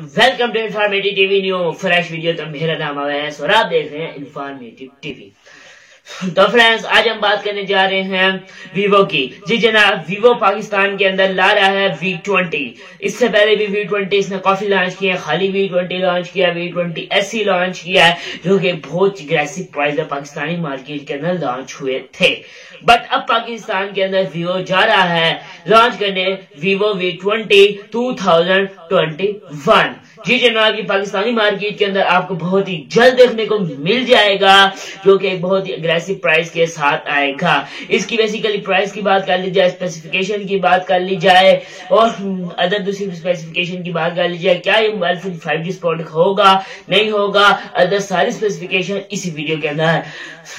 Welcome to informative TV new fresh video. तो मेरा नाम अवैस और आप देख रहे हैं इन्फॉर्मेटिव टीवी। तो फ्रेंड्स, आज हम बात करने जा रहे हैं वीवो की। जी जनाब, वीवो पाकिस्तान के अंदर ला रहा है V20। इससे पहले भी V20 इसने काफी लॉन्च किया, खाली V20 लॉन्च किया, V20 SE लॉन्च किया है, जो कि बहुत अग्रेसिव प्राइस में पाकिस्तानी मार्केट के अंदर लॉन्च हुए थे। बट अब पाकिस्तान के अंदर वीवो जा रहा है लॉन्च करने वीवो V20 2021। जी जनाब, ये पाकिस्तानी मार्केट के अंदर आपको बहुत ही जल्द देखने को मिल जाएगा, जो कि एक बहुत ही अग्रेसिव प्राइस के साथ आएगा। इसकी बेसिकली प्राइस की बात कर ली जाए, स्पेसिफिकेशन की बात कर ली जाए और अदर दूसरी स्पेसिफिकेशन की बात कर ली जाए, क्या ये मोबाइल फोन 5G सपोर्ट होगा नहीं होगा, अदर सारी स्पेसिफिकेशन इसी वीडियो के अंदर।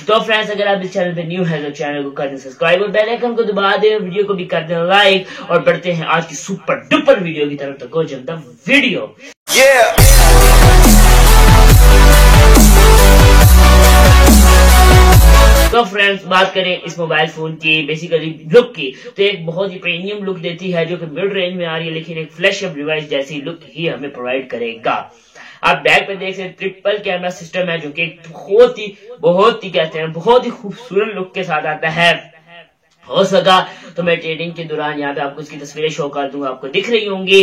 तो फ्रेंड्स, अगर आप इस चैनल पे न्यू है तो चैनल को कर दें सब्सक्राइब और बेल आइकन को दबा दें, वीडियो को भी कर दें लाइक और बढ़ते हैं आज की सुपर डुपर वीडियो की तरफ। तो गो जम द वीडियो। तो फ्रेंड्स, बात करें इस मोबाइल फोन की बेसिकली लुक की, तो एक बहुत ही प्रीमियम लुक देती है, जो कि मिड रेंज में आ रही है, लेकिन एक फ्लैशअप डिवाइस जैसी लुक ही हमें प्रोवाइड करेगा। आप बैक पे देख सकते हैं, ट्रिपल कैमरा सिस्टम है, जो कि बहुत ही कहते हैं बहुत ही खूबसूरत लुक के साथ आता है। हो सका तो मैं ट्रेडिंग के दौरान यहाँ पे आपको इसकी तस्वीरें शो कर दूंगा, आपको दिख रही होंगी।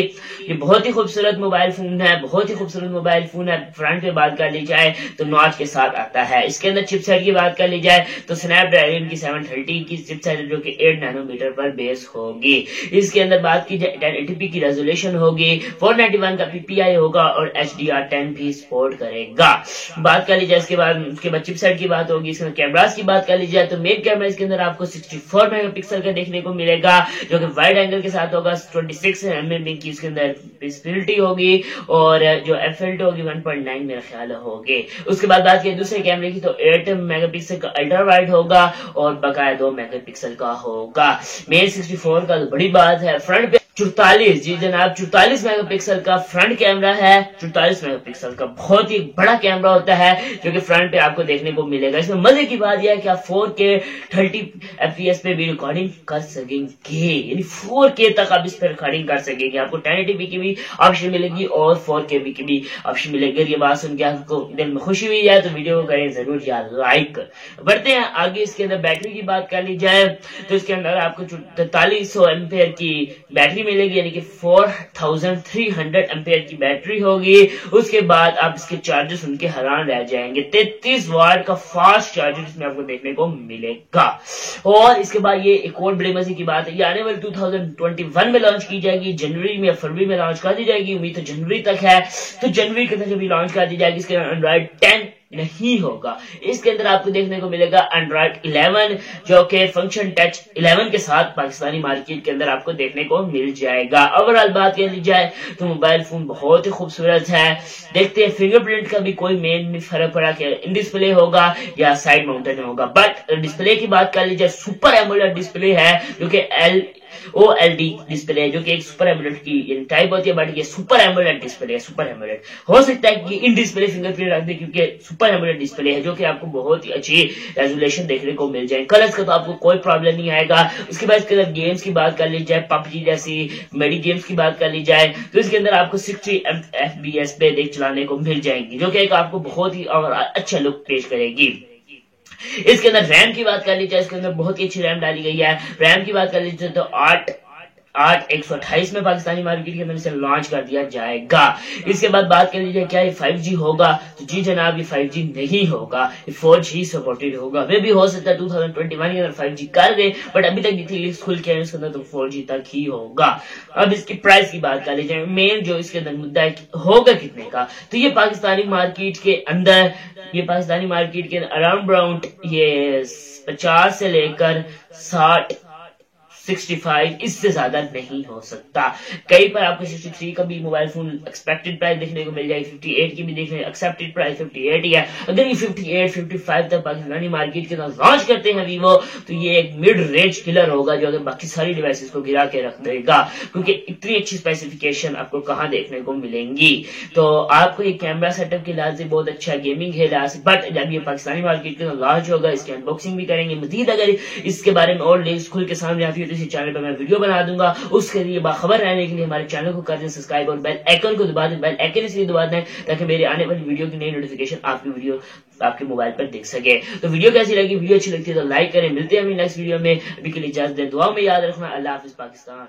ये बहुत ही खूबसूरत मोबाइल फोन है, बहुत ही खूबसूरत मोबाइल फोन है। फ्रंट पे बात कर ली जाए तो नॉच के साथ आता है। इसके अंदर चिपसेट की बात कर ली जाए तो स्नैपड्रैगन की 730 की चिपसेट है, जो कि 8 नैनोमीटर पर बेस होगी। इसके अंदर बात की जाए 1080p की रेजोल्यूशन होगी, 491 का PPI होगा और HDR10 भी सपोर्ट करेगा। बात कर ली जाए उसके बाद चिपसेट की बात होगी। इसके अंदर कैमरास की बात कर ली जाए तो मेन कैमरा इसके अंदर आपको 64 मेगापिक्सल का देखने को मिलेगा, जो कि वाइड एंगल के साथ होगा। 26 mm की इसके अंदर विजिबिलिटी होगी और जो f2 होगी 1.9 मेरा ख्याल होगी। उसके बाद बात की दूसरे कैमरे की तो 8 मेगापिक्सल का अल्ट्रा वाइड होगा और बकाया 2 मेगापिक्सल का होगा। मेन 64 का तो बड़ी बात है। फ्रंट पे 44, जी जनाब, 44 मेगापिक्सल का फ्रंट कैमरा है। 44 मेगापिक्सल का बहुत ही बड़ा कैमरा होता है, जो कि फ्रंट पे आपको देखने को मिलेगा। इसमें मजे की बात यह है कि आप 4K 30 FPS पे भी रिकॉर्डिंग कर सकेंगे, यानी 4K तक आप इस पर रिकॉर्डिंग कर सकेंगे। आपको 1080p की भी ऑप्शन मिलेगी और 4K की भी ऑप्शन मिलेगी। ये बात सुन के आपको दिल में खुशी हुई है तो वीडियो को करें जरूर या लाइक। बढ़ते हैं आगे। इसके अंदर बैटरी की बात कर ली जाए तो इसके अंदर आपको 4300 एम्पेयर की बैटरी मिलेगी, यानी कि 4300 एम्पेयर की बैटरी होगी। उसके बाद आप इसके चार्जर सुन के हैरान रह जाएंगे। 33 वाट का फास्ट चार्जर इसमें आपको देखने को मिलेगा। और इसके बाद ये एक और बड़ी मजे की बात है, ये आने वाले 2021 में लॉन्च की जाएगी, जनवरी में या फरवरी में लॉन्च कर दी जाएगी। उम्मीद तो जनवरी तक है, तो जनवरी के तक भी लॉन्च कर दी जाएगी। इसके अंदर एंड्रॉइड 10 नहीं होगा। इसके अंदर आपको देखने को मिलेगा एंड्रॉइड 11, जो कि फंक्शन टच 11 के साथ पाकिस्तानी मार्केट के अंदर आपको देखने को मिल जाएगा। ओवरऑल बात कर ली जाए तो मोबाइल फोन बहुत ही खूबसूरत है। देखते हैं फिंगरप्रिंट का भी कोई मेन फर्क पड़ा कि इन डिस्प्ले होगा या साइड माउंटेड होगा। बट डिस्प्ले की बात कर ली जाए, सुपर एमोलेड डिस्प्ले है, जो कि OLED डिस्प्ले है, जो कि एक सुपर एमोलेड की टाइप होती है, बट ये सुपर एमोलेड डिस्प्ले है। सुपर एमोलेड हो सकता है कि इन डिस्प्ले फिंगरप्रिंट रख दे, क्योंकि सुपर एमोलेड डिस्प्ले है, जो कि आपको बहुत ही अच्छी रेजोल्यूशन देखने को मिल जाए। कलर्स का तो आपको कोई प्रॉब्लम नहीं आएगा। उसके बाद इसके अंदर गेम्स की बात कर ली जाए, PUBG जैसी मेडी गेम्स की बात कर ली जाए तो इसके अंदर आपको 60 FPS पे देख चलाने को मिल जाएंगी, जो कि एक आपको बहुत ही अच्छा लुक पेश करेगी। इसके अंदर रैम की बात कर ली जाए, इसके अंदर बहुत ही अच्छी रैम डाली गई है। रैम की बात कर ली जाए तो 8/128 में पाकिस्तानी मार्केट के अंदर इसे लॉन्च कर दिया जाएगा। इसके बाद बात कर लीजिए क्या ये 5G होगा, तो जी जनाब, ये 5G नहीं होगा, ये 4G सपोर्टेड होगा। वे भी हो सकता है 2021 के अंदर 5G कर दे, बट अभी तक जितनी लिस्ट खुल के इसके अंदर तो 4G तक ही होगा। अब इसकी प्राइस की बात कर लीजिए, मेन जो इसके अंदर मुद्दा है होगा कितने का, तो ये पाकिस्तानी मार्केट के अंदर अराउंड ये 50 से लेकर 60 65, इससे ज्यादा नहीं हो सकता। कहीं पर आपको 63 का भी मोबाइल फोन एक्सपेक्टेड प्राइस देखने को मिल जाएगी, 58 की भी देखने एक्सेप्टेड प्राइस 58 ही है। अगर ये 58-55 तक पाकिस्तानी मार्केट के अंदर लॉन्च करते हैं वीवो, तो ये एक मिड रेंज किलर होगा, जो अगर बाकी सारी डिवाइसेस को गिरा के रख देगा, क्योंकि इतनी अच्छी स्पेसिफिकेशन आपको कहाँ देखने को मिलेंगी। तो आपको ये कैमरा सेटअप के लिहाज से बहुत अच्छा, गेमिंग है लिहाज से, बट जब ये पाकिस्तानी मार्केट के अंदर लॉन्च होगा इसकी अनबॉक्सिंग भी करेंगे। मजीद अगर इसके बारे में और लिस्ट खुल के सामने आती है तो इसी चैनल पर मैं वीडियो बना दूंगा। उसके लिए बाखबर रहने के लिए हमारे चैनल को कर दें सब्सक्राइब और बेल आइकन को दबा दें। बेल आइकन इसलिए दबा दें ताकि मेरे आने वाली वीडियो की नई नोटिफिकेशन आपके मोबाइल पर दिख सके। तो वीडियो कैसी लगी? वीडियो अच्छी लगती है तो लाइक करें। मिलते हैं अभी नेक्स्ट वीडियो में। अभी के लिए इजाजत दें। दुआ में याद रखना। अल्लाह हाफिज पाकिस्तान।